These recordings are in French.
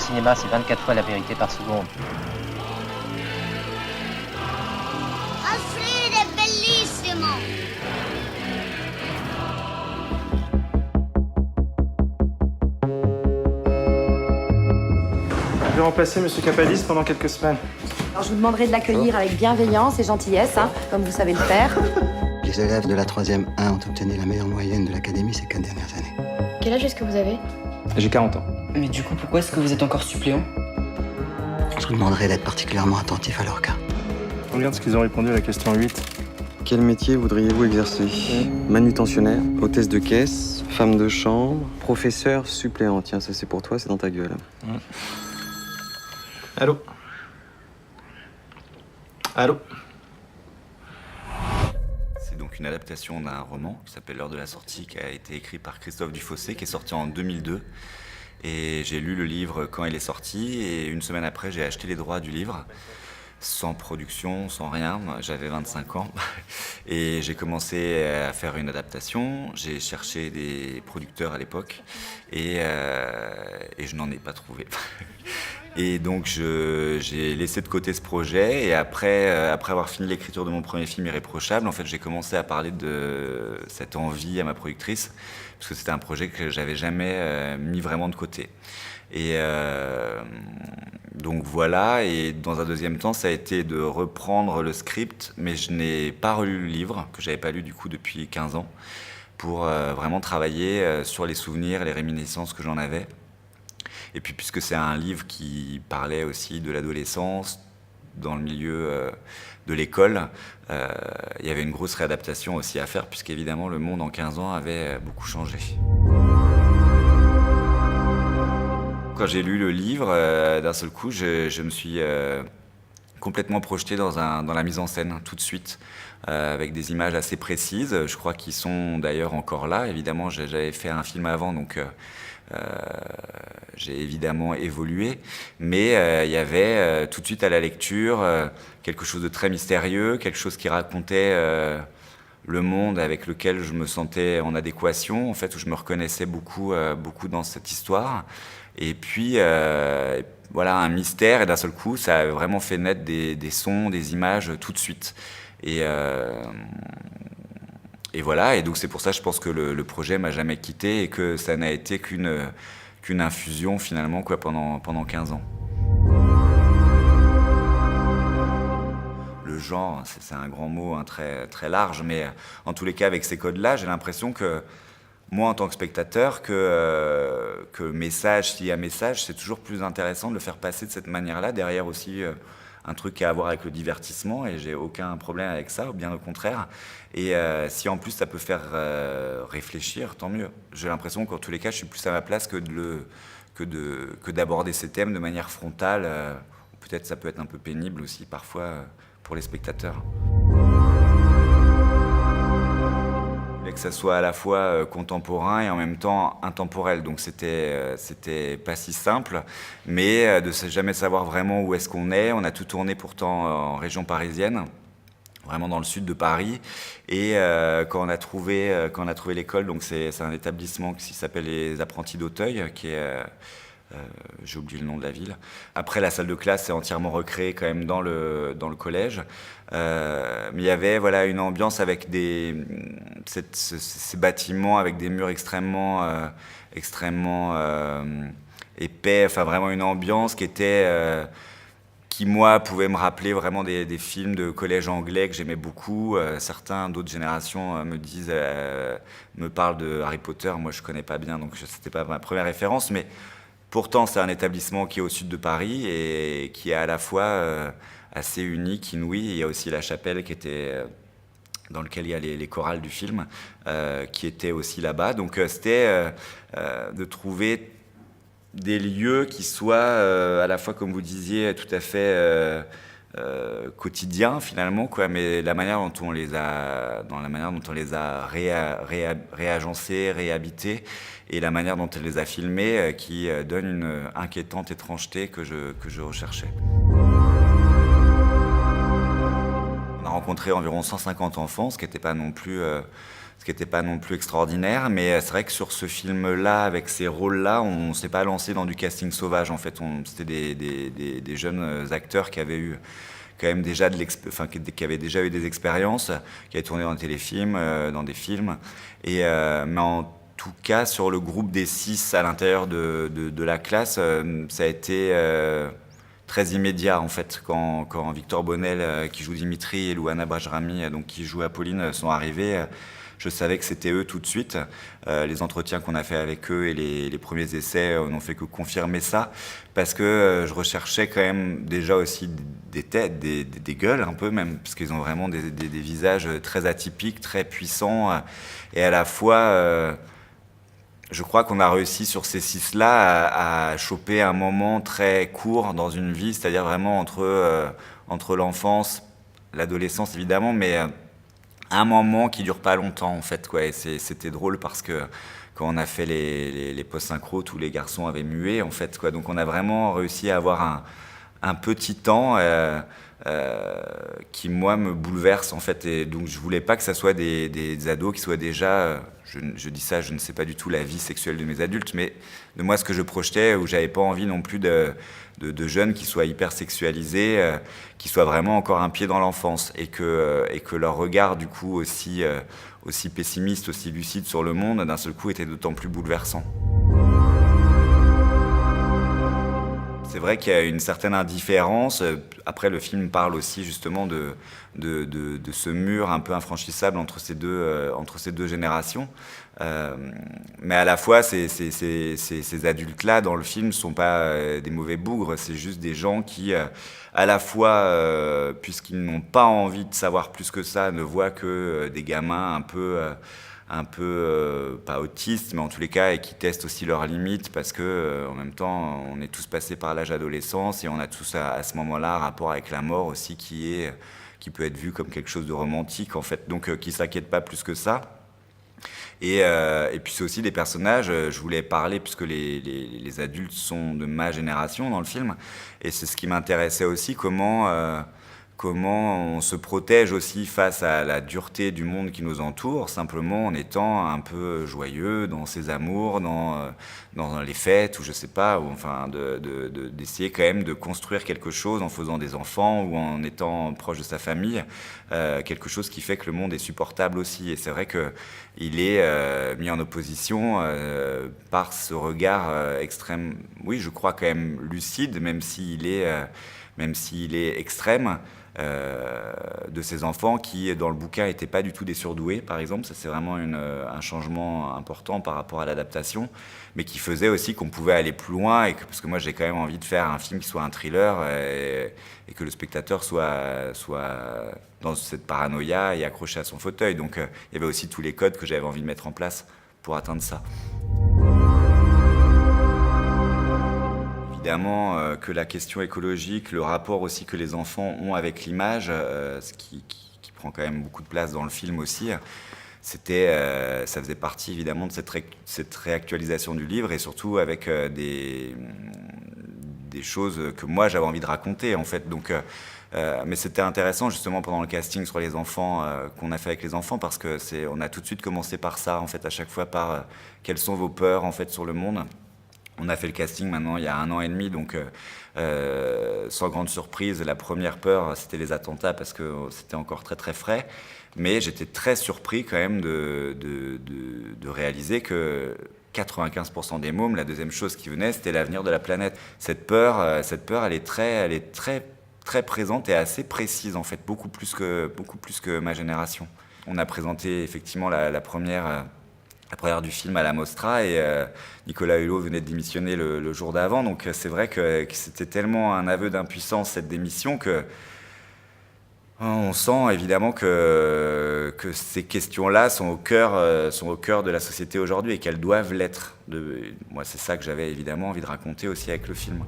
cinéma, c'est 24 fois la vérité par seconde. Alfred è bellissimo! Je vais remplacer M. Capadis pendant quelques semaines. Alors je vous demanderai de l'accueillir avec bienveillance et gentillesse, hein, comme vous savez le faire. Les élèves de la 3e 1 ont obtenu la meilleure moyenne de l'académie ces 4 dernières années. Quel âge est-ce que vous avez? J'ai 40 ans. Mais du coup, pourquoi est-ce que vous êtes encore suppléant? Je vous demanderai d'être particulièrement attentif à leur cas. Regarde ce qu'ils ont répondu à la question 8. Quel métier voudriez-vous exercer? Manutentionnaire, hôtesse de caisse, femme de chambre, professeur, suppléant. Tiens, ça c'est pour toi, c'est dans ta gueule. Allô? Allô? C'est donc une adaptation d'un roman qui s'appelle L'heure de la sortie, qui a été écrit par Christophe Dufossé, qui est sorti en 2002. Et j'ai lu le livre quand il est sorti, et une semaine après, j'ai acheté les droits du livre, sans production, sans rien. J'avais 25 ans, et j'ai commencé à faire une adaptation. J'ai cherché des producteurs à l'époque, et je n'en ai pas trouvé. Et donc j'ai laissé de côté ce projet, et après avoir fini l'écriture de mon premier film Irréprochable, en fait j'ai commencé à parler de cette envie à ma productrice, parce que c'était un projet que j'avais jamais mis vraiment de côté. Et donc voilà, et dans un deuxième temps ça a été de reprendre le script, mais je n'ai pas relu le livre, que j'avais pas lu du coup depuis 15 ans, pour vraiment travailler sur les souvenirs et les réminiscences que j'en avais. Et puis puisque c'est un livre qui parlait aussi de l'adolescence, dans le milieu de l'école, il y avait une grosse réadaptation aussi à faire, puisqu'évidemment le monde en 15 ans avait beaucoup changé. Quand j'ai lu le livre, d'un seul coup, je me suis complètement projeté dans la mise en scène, tout de suite, avec des images assez précises. Je crois qu'ils sont d'ailleurs encore là. Évidemment, j'avais fait un film avant, donc j'ai évidemment évolué, mais il y avait tout de suite à la lecture quelque chose de très mystérieux, quelque chose qui racontait le monde avec lequel je me sentais en adéquation, en fait, où je me reconnaissais beaucoup dans cette histoire. Et puis voilà, un mystère, et d'un seul coup, ça a vraiment fait naître des sons, des images tout de suite. Et voilà, et donc c'est pour ça, je pense que le projet m'a jamais quitté, et que ça n'a été qu'une infusion finalement quoi, pendant 15 ans. Le genre, c'est un grand mot, hein, très, très large, mais en tous les cas, avec ces codes-là, j'ai l'impression que moi, en tant que spectateur, que message, s'il y a message, c'est toujours plus intéressant de le faire passer de cette manière-là, derrière aussi un truc à voir avec le divertissement, et j'ai aucun problème avec ça, bien au contraire. Et si en plus ça peut faire réfléchir, tant mieux. J'ai l'impression qu'en tous les cas, je suis plus à ma place que d'aborder ces thèmes de manière frontale. Peut-être ça peut être un peu pénible aussi parfois pour les spectateurs. Que ça soit à la fois contemporain et en même temps intemporel. Donc c'était pas si simple, mais de jamais savoir vraiment où est-ce qu'on est. On a tout tourné pourtant en région parisienne, vraiment dans le sud de Paris. Et quand on a trouvé l'école, donc c'est un établissement qui s'appelle les Apprentis d'Auteuil, qui est j'ai oublié le nom de la ville. Après, la salle de classe est entièrement recréée quand même dans le collège. Mais il y avait voilà, une ambiance avec ces bâtiments avec des murs extrêmement épais. Enfin, vraiment une ambiance qui, moi, pouvait me rappeler vraiment des films de collège anglais que j'aimais beaucoup. Certains d'autres générations me parlent de Harry Potter. Moi, je connais pas bien, donc c'était pas ma première référence. Mais pourtant, c'est un établissement qui est au sud de Paris et qui est à la fois assez unique, inouï. Il y a aussi la chapelle qui était dans laquelle il y a les chorales du film, qui étaient aussi là-bas. Donc c'était de trouver des lieux qui soient à la fois, comme vous disiez, tout à fait quotidiens finalement, quoi, mais la manière dont on les a réagencés, réhabités, et la manière dont elle les a filmés, qui donne une inquiétante étrangeté que je recherchais. On a rencontré environ 150 enfants, ce qui n'était pas non plus ce qui n'était pas non plus extraordinaire. Mais c'est vrai que sur ce film-là, avec ces rôles-là, on ne s'est pas lancé dans du casting sauvage. En fait, c'était des jeunes acteurs qui avaient eu quand même déjà qui avaient déjà eu des expériences, qui avaient tourné dans des téléfilms, dans des films. Mais en tout cas, sur le groupe des 6 à l'intérieur de la classe, ça a été très immédiat en fait. Quand Victor Bonnel, qui joue Dimitri, et Louana Bajrami, donc qui joue Apolline, sont arrivés, je savais que c'était eux tout de suite. Les entretiens qu'on a fait avec eux et les premiers essais n'ont fait que confirmer ça, parce que je recherchais quand même déjà aussi des têtes, des gueules un peu même, parce qu'ils ont vraiment des visages très atypiques, très puissants, et à la fois... je crois qu'on a réussi sur ces 6-là à choper un moment très court dans une vie, c'est-à-dire vraiment entre l'enfance, l'adolescence évidemment, mais un moment qui dure pas longtemps en fait, quoi. Et c'était drôle parce que quand on a fait les post-synchro, tous les garçons avaient mué en fait, quoi. Donc on a vraiment réussi à avoir un petit temps qui moi me bouleverse en fait, et donc je voulais pas que ça soit des ados qui soient déjà... Je dis ça, je ne sais pas du tout la vie sexuelle de mes adultes, mais de moi, ce que je projetais, où j'avais pas envie non plus de jeunes qui soient hyper sexualisés, qui soient vraiment encore un pied dans l'enfance, et que leur regard, du coup, aussi pessimiste, aussi lucide sur le monde, d'un seul coup, était d'autant plus bouleversant. C'est vrai qu'il y a une certaine indifférence. Après, le film parle aussi justement de ce mur un peu infranchissable entre ces deux générations. Mais à la fois, ces adultes-là dans le film ne sont pas des mauvais bougres, c'est juste des gens qui, à la fois, puisqu'ils n'ont pas envie de savoir plus que ça, ne voient que des gamins un peu pas autistes, mais en tous les cas, et qui testent aussi leurs limites, parce que en même temps, on est tous passés par l'âge adolescence, et on a tous à ce moment-là un rapport avec la mort aussi qui peut être vu comme quelque chose de romantique en fait, donc qui s'inquiètent pas plus que ça. Et puis c'est aussi des personnages, je voulais parler, puisque les adultes sont de ma génération dans le film, et c'est ce qui m'intéressait aussi, comment on se protège aussi face à la dureté du monde qui nous entoure, simplement en étant un peu joyeux dans ses amours, dans les fêtes, ou je sais pas, ou enfin d'essayer quand même de construire quelque chose en faisant des enfants ou en étant proche de sa famille, quelque chose qui fait que le monde est supportable aussi. Et c'est vrai qu'il est mis en opposition par ce regard extrême, oui, je crois quand même lucide, même s'il est extrême, de ces enfants qui, dans le bouquin, n'étaient pas du tout des surdoués, par exemple. Ça, c'est vraiment un changement important par rapport à l'adaptation, mais qui faisait aussi qu'on pouvait aller plus loin, parce que moi, j'ai quand même envie de faire un film qui soit un thriller, et que le spectateur soit dans cette paranoïa et accroché à son fauteuil. Donc, il y avait aussi tous les codes que j'avais envie de mettre en place pour atteindre ça. Évidemment que la question écologique, le rapport aussi que les enfants ont avec l'image, ce qui prend quand même beaucoup de place dans le film aussi, ça faisait partie évidemment de cette réactualisation du livre, et surtout avec des choses que moi j'avais envie de raconter en fait. Donc, mais c'était intéressant justement pendant le casting sur les enfants qu'on a fait avec les enfants, parce que on a tout de suite commencé par ça en fait, à chaque fois par quelles sont vos peurs en fait sur le monde. On a fait le casting maintenant il y a 1 an et demi, donc sans grande surprise, la première peur c'était les attentats, parce que c'était encore très très frais, mais j'étais très surpris quand même de réaliser que 95% des mômes, la deuxième chose qui venait, c'était l'avenir de la planète. Cette peur, elle est très très présente et assez précise en fait, beaucoup plus que ma génération. On a présenté effectivement la première du film à la Mostra, et Nicolas Hulot venait de démissionner le jour d'avant, donc c'est vrai que c'était tellement un aveu d'impuissance cette démission que on sent évidemment que ces questions-là sont au cœur de la société aujourd'hui, et qu'elles doivent l'être. Moi, c'est ça que j'avais évidemment envie de raconter aussi avec le film.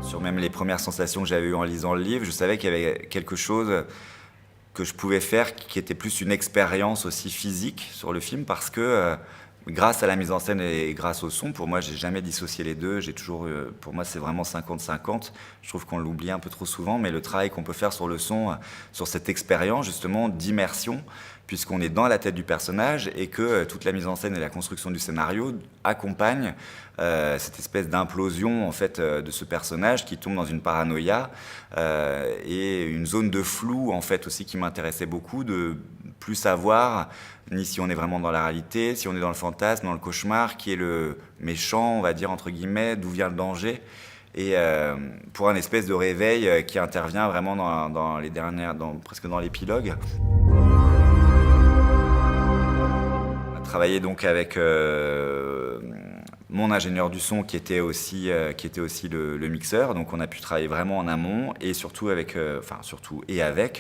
Sur même les premières sensations que j'avais eues en lisant le livre, je savais qu'il y avait quelque chose que je pouvais faire qui était plus une expérience aussi physique sur le film, parce que grâce à la mise en scène et grâce au son, pour moi, j'ai jamais dissocié les deux. J'ai toujours, pour moi, c'est vraiment 50-50. Je trouve qu'on l'oublie un peu trop souvent, mais le travail qu'on peut faire sur le son, sur cette expérience justement d'immersion, puisqu'on est dans la tête du personnage et que toute la mise en scène et la construction du scénario accompagnent cette espèce d'implosion en fait de ce personnage qui tombe dans une paranoïa et une zone de flou en fait aussi qui m'intéressait beaucoup, de plus savoir ni si on est vraiment dans la réalité, si on est dans le fantasme, dans le cauchemar, qui est le méchant, on va dire entre guillemets, d'où vient le danger. Et pour un espèce de réveil qui intervient vraiment dans les dernières, presque dans l'épilogue. On a travaillé donc avec mon ingénieur du son qui était aussi le mixeur, donc on a pu travailler vraiment en amont et surtout avec,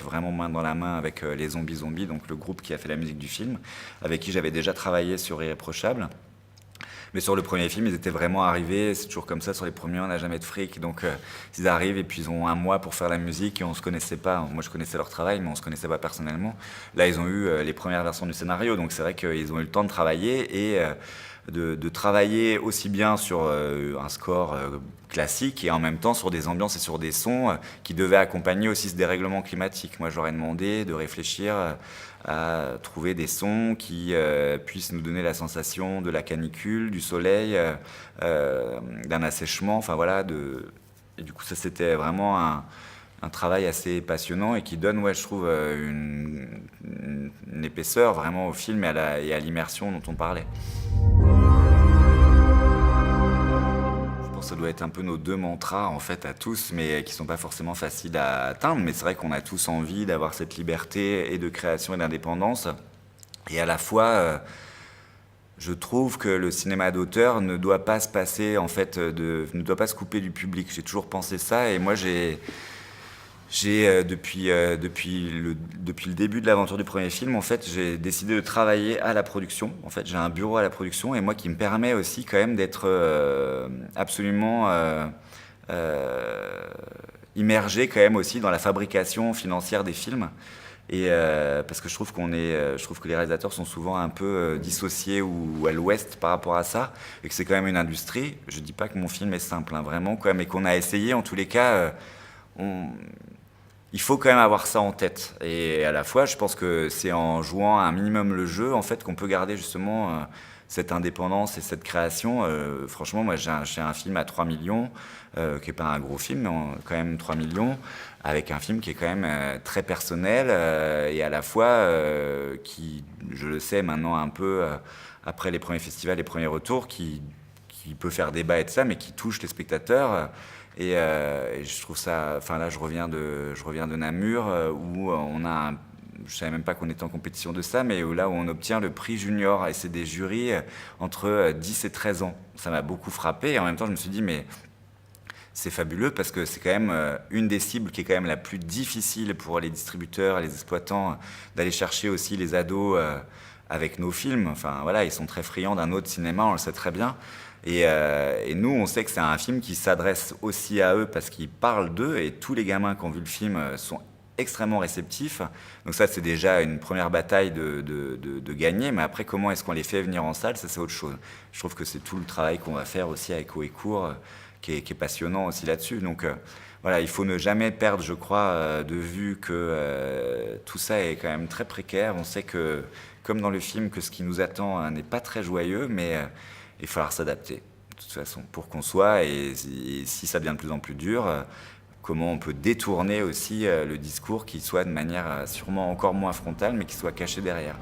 vraiment main dans la main avec les Zombies, donc le groupe qui a fait la musique du film, avec qui j'avais déjà travaillé sur Irréprochable. Mais sur le premier film, ils étaient vraiment arrivés, c'est toujours comme ça, sur les premiers, on n'a jamais de fric, donc ils arrivent et puis ils ont un mois pour faire la musique et on se connaissait pas. Moi je connaissais leur travail, mais on se connaissait pas personnellement. Là ils ont eu les premières versions du scénario, donc c'est vrai qu'ils ont eu le temps de travailler et de travailler aussi bien sur un score classique et en même temps sur des ambiances et sur des sons qui devaient accompagner aussi ce dérèglement climatique. Moi j'aurais demandé de réfléchir à trouver des sons qui puissent nous donner la sensation de la canicule, du soleil, d'un assèchement, enfin voilà. Et du coup ça c'était vraiment un travail assez passionnant et qui donne, ouais, je trouve, une épaisseur vraiment au film et à l'immersion dont on parlait. Je pense que ça doit être un peu nos deux mantras en fait à tous, mais qui sont pas forcément faciles à atteindre. Mais c'est vrai qu'on a tous envie d'avoir cette liberté et de création et d'indépendance. Et à la fois, je trouve que le cinéma d'auteur ne doit pas se passer en fait, ne doit pas se couper du public. J'ai toujours pensé ça et moi j'ai depuis le début de l'aventure du premier film, en fait, j'ai décidé de travailler à la production. En fait, j'ai un bureau à la production et moi qui me permet aussi quand même d'être absolument immergé quand même aussi dans la fabrication financière des films. Et parce que je trouve que les réalisateurs sont souvent un peu dissociés ou à l'ouest par rapport à ça, et que c'est quand même une industrie. Je dis pas que mon film est simple, hein, vraiment, quoi, mais qu'on a essayé en tous les cas. Il faut quand même avoir ça en tête. Et à la fois, je pense que c'est en jouant un minimum le jeu, en fait, qu'on peut garder justement cette indépendance et cette création. Franchement, moi, j'ai un film à 3 millions, qui n'est pas un gros film, mais quand même 3 millions, avec un film qui est quand même très personnel et à la fois qui, je le sais maintenant un peu, après les premiers festivals, les premiers retours, qui peut faire débat et de ça, mais qui touche les spectateurs. Et je trouve ça, enfin là je reviens de Namur où on a, je savais même pas qu'on était en compétition de ça, mais là où on obtient le prix junior et c'est des jurys entre 10 et 13 ans. Ça m'a beaucoup frappé et en même temps je me suis dit mais c'est fabuleux parce que c'est quand même une des cibles qui est quand même la plus difficile pour les distributeurs et les exploitants d'aller chercher aussi les ados avec nos films. Enfin voilà, ils sont très friands d'un autre cinéma, on le sait très bien. Et nous, on sait que c'est un film qui s'adresse aussi à eux parce qu'il parle d'eux et tous les gamins qui ont vu le film sont extrêmement réceptifs. Donc ça, c'est déjà une première bataille de gagner. Mais après, comment est-ce qu'on les fait venir en salle, ça, c'est autre chose. Je trouve que c'est tout le travail qu'on va faire aussi avec Haut et Court qui est passionnant aussi là-dessus. Donc voilà, il faut ne jamais perdre, je crois, de vue que tout ça est quand même très précaire. On sait que, comme dans le film, que ce qui nous attend n'est pas très joyeux, mais il va falloir s'adapter, de toute façon, pour qu'on soit, et si ça devient de plus en plus dur, comment on peut détourner aussi le discours qui soit de manière sûrement encore moins frontale, mais qui soit caché derrière.